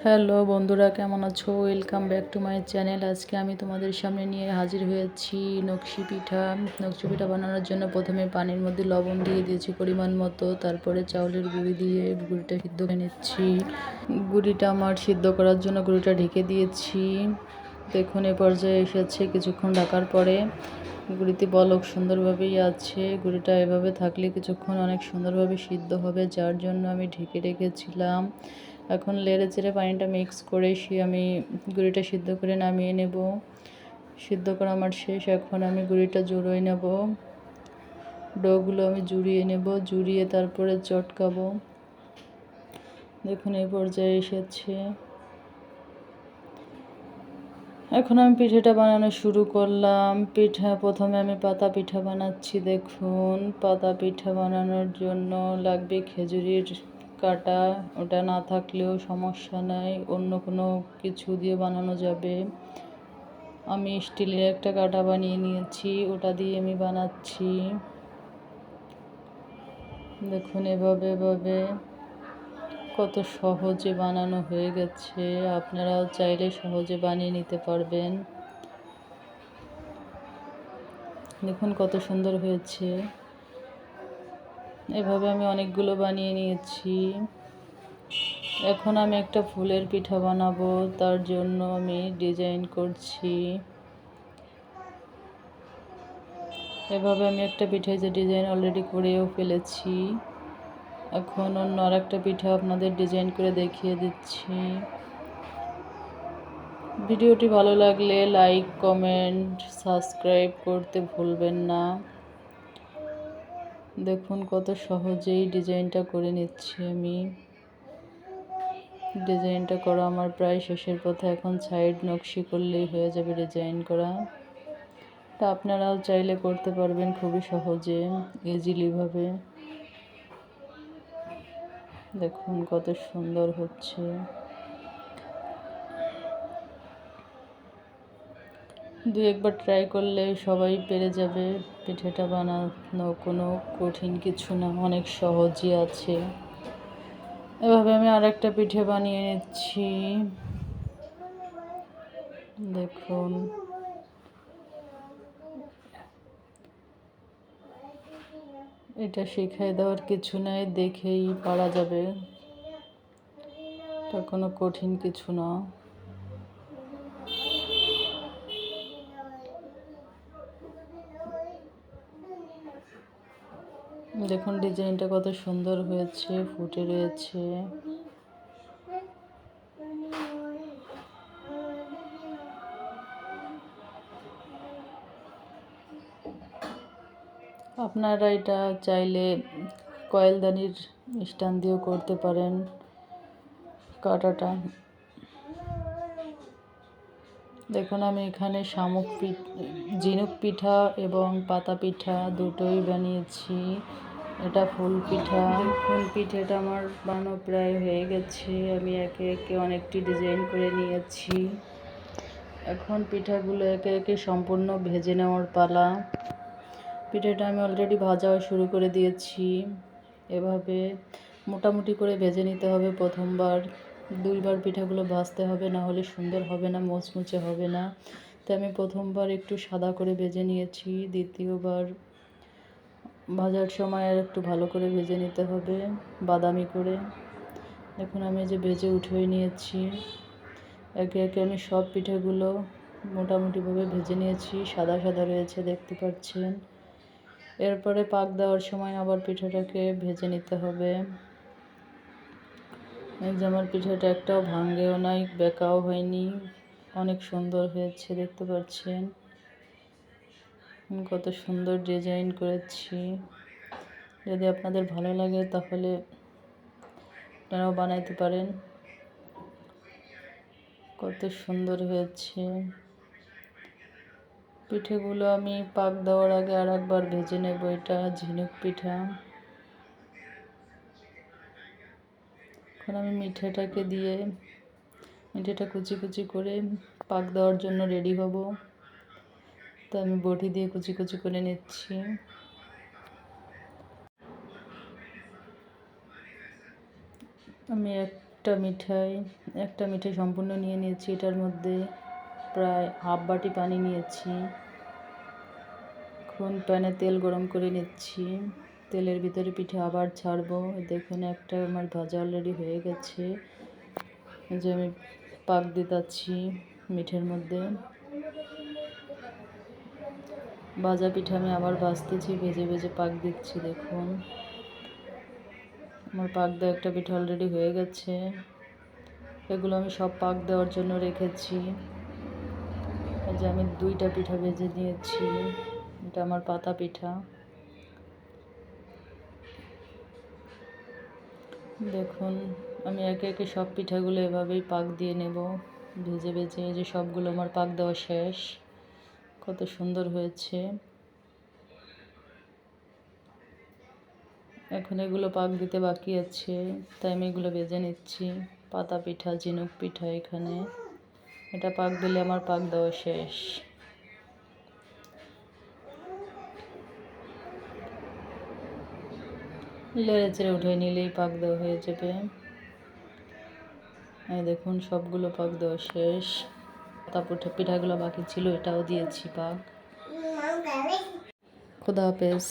Hello বন্ধুরা, কেমন আছো? Welcome back to my channel. আজকে আমি তোমাদের সামনে নিয়ে হাজির হয়েছি নকশি পিঠা। নকশি পিঠা বানানোর জন্য প্রথমে পানির মধ্যে লবণ দিয়ে দিয়েছি পরিমাণ মতো, তারপরে চাউলের গুঁড়ি দিয়ে গুঁড়িটা সিদ্ধ করে নিচ্ছি। গুঁড়িটা আমার সিদ্ধ করার জন্য গুঁড়িটা ঢেকে দিয়েছি। দেখুন এ পর্যায়ে এসেছে। কিছুক্ষণ ঢাকার পরে গুঁড়িতে বলক সুন্দরভাবেই আছে। গুঁড়িটা এভাবে থাকলে কিছুক্ষণ অনেক সুন্দরভাবে সিদ্ধ হবে, যার জন্য আমি ঢেকে রেখেছিলাম। এখন লেড়ে চেড়ে পানিটা মিক্স করে আমি গুঁড়িটা সিদ্ধ করে নামিয়ে নেব। সিদ্ধ করা আমার শেষ। এখন আমি গুঁড়িটা জুড়িয়ে নেব। ডোগুলো আমি জুড়িয়ে নেব, জুড়িয়ে তারপরে চটকাবো। দেখুন এই পর্যায়ে এসেছে। এখন আমি পিঠাটা বানানো শুরু করলাম। প্রথমে আমি পাতা পিঠা বানাচ্ছি। দেখুন পাতা পিঠা বানানোর জন্য লাগবে খেজুরির কাটা। ওটা না থাকলেও সমস্যা নাই, অন্য কোনো কিছু দিয়ে বানানো যাবে। আমি স্টিলের একটা কাটা বানিয়ে নিয়েছি, ওটা দিয়ে আমি বানাচ্ছি। দেখুন এভাবে কত সহজে বানানো হয়ে গেছে। আপনারাও চাইলে সহজে বানিয়ে নিতে পারবেন। দেখুন কত সুন্দর হয়েছে। এভাবে আমি অনেকগুলো বানিয়ে নিয়েছি। এখন আমি একটা ফুলের পিঠা বানাবো, তার জন্য আমি ডিজাইন করছি। এভাবে আমি একটা পিঠায় যে ডিজাইন অলরেডি করেও ফেলেছি। এখন অন্য আরেকটা পিঠা আপনাদের ডিজাইন করে দেখিয়ে দিচ্ছি। ভিডিওটি ভালো লাগলে লাইক, কমেন্ট, সাবস্ক্রাইব করতে ভুলবেন না। দেখুন কত সহজেই ডিজাইনটা করে নিচ্ছি আমি। ডিজাইনটা করা আমার প্রায় শেষের পথে। এখন সাইড নকশি করলেই হয়ে যাবে ডিজাইন করা। তা আপনারাও চাইলে করতে পারবেন খুবই সহজে, ইজিলিভাবে। দেখুন কত সুন্দর হচ্ছে। দু একবার ট্রাই করলে সবাই পেরে যাবে। পিঠাটা বানানো কোনো কঠিন কিছু না, অনেক সহজই আছে। এভাবে আমি আরেকটা পিঠে বানিয়ে নিচ্ছি। দেখুন এটা শিখিয়ে দেওয়ার কিছু নাই, দেখেই পারা যাবে। এটা কোনো কঠিন কিছু না। দেখুন ডিজাইনটা কত সুন্দর হয়েছে, ফুটে রয়েছে। আপনারা এটা চাইলে কয়েলদানির স্ট্যান্ড দিয়েও করতে পারেন কাটাটা। দেখুন আমি এখানে ঝিনুক পিঠা এবং পাতা পিঠা দুটোই বানিয়েছি। এটা ফুল পিঠা। ফুল পিঠাটা আমার বানানো প্রায় হয়ে গেছে। আমি একে একে অনেকটি ডিজাইন করে নিয়েছি। এখন পিঠাগুলো একে একে সম্পূর্ণ ভেজে নেওয়ার পালা। পিঠাটা আমি অলরেডি ভাজাও শুরু করে দিয়েছি। এভাবে মোটামুটি করে ভেজে নিতে হবে। প্রথমবার দুইবার পিঠাগুলো ভাজতে হবে, না হলে সুন্দর হবে না, মুচমুচে হবে না। তাই আমি প্রথমবার একটু সাদা করে ভেজে নিয়েছি, দ্বিতীয়বার ভাজার সময় আর একটু ভালো করে ভেজে নিতে হবে, বাদামি করে। দেখুন আমি যে ভেজে উঠিয়ে নিয়েছি। একে একে আমি সব পিঠাগুলো মোটামুটিভাবে ভেজে নিয়েছি। সাদা সাদা রয়েছে, দেখতে পাচ্ছেন। এরপরে পাক দেওয়ার সময় আবার পিঠাটাকে ভেজে নিতে হবে। এই যে আমার পিঠাটা একটাও ভাঙেও নাই, বেঁকাও হয়নি, অনেক সুন্দর হয়েছে, দেখতে পাচ্ছেন কত সুন্দর ডিজাইন করেছি। যদি আপনাদের ভালো লাগে তাহলে আপনারাও বানাইতে পারেন। কত সুন্দর হয়েছে। পিঠেগুলো আমি পাক দেওয়ার আগে আর একবার ভেজে নেব। এটা ঝিনুক পিঠা। এখন আমি মিঠাটাকে দিয়ে মিঠাটা কুচি কুচি করে পাক দেওয়ার জন্য রেডি হব। তো আমি বটি দিয়ে কুচি কুচি করে নিচ্ছি। আমি একটা মিঠাই সম্পূর্ণ নিয়ে নিয়েছি। এটার মধ্যে প্রায় হাফ বাটি পানি নিয়েছি। এখন প্যানে তেল গরম করে নিচ্ছি। তেলের ভিতরে পিঠে আবার ছাড়বো। দেখুন একটা আমার ভাজা অলরেডি হয়ে গেছে। এই যে আমি পাক দিতাছি মিঠের মধ্যে। ভাজা পিঠা আমি আবার ভাজতেছি, ভেজে ভেজে পাক দিচ্ছি। দেখুন আমার পাক দেওয়া একটা পিঠা অলরেডি হয়ে গেছে। এগুলো আমি সব পাক দেওয়ার জন্য রেখেছি। এই যে আমি 2টা পিঠা ভেজে নিয়েছি। এটা আমার পাতা পিঠা। দেখুন আমি একে একে সব পিঠাগুলো এভাবেই পাক দিয়ে নেব, ভেজে ভেজে। যে সবগুলো আমার পাক দেওয়া শেষ। কত সুন্দর হয়েছে। এখন এগুলো পাক দিতে বাকি আছে, তাই আমি এগুলো ভেজে নিচ্ছি। পাতা পিঠা, ঝিনুক পিঠা এখানে। এটা পাক দিলে আমার পাক দেওয়া শেষ। লেড়ে চেড়ে উঠে নিলেই পাক দেওয়া হয়ে যাবে। এই দেখুন সবগুলো পাক দেওয়া শেষ। তারপর পিঠাগুলো বাকি ছিল, এটাও দিয়েছি পাক। খোদা হাফেজ।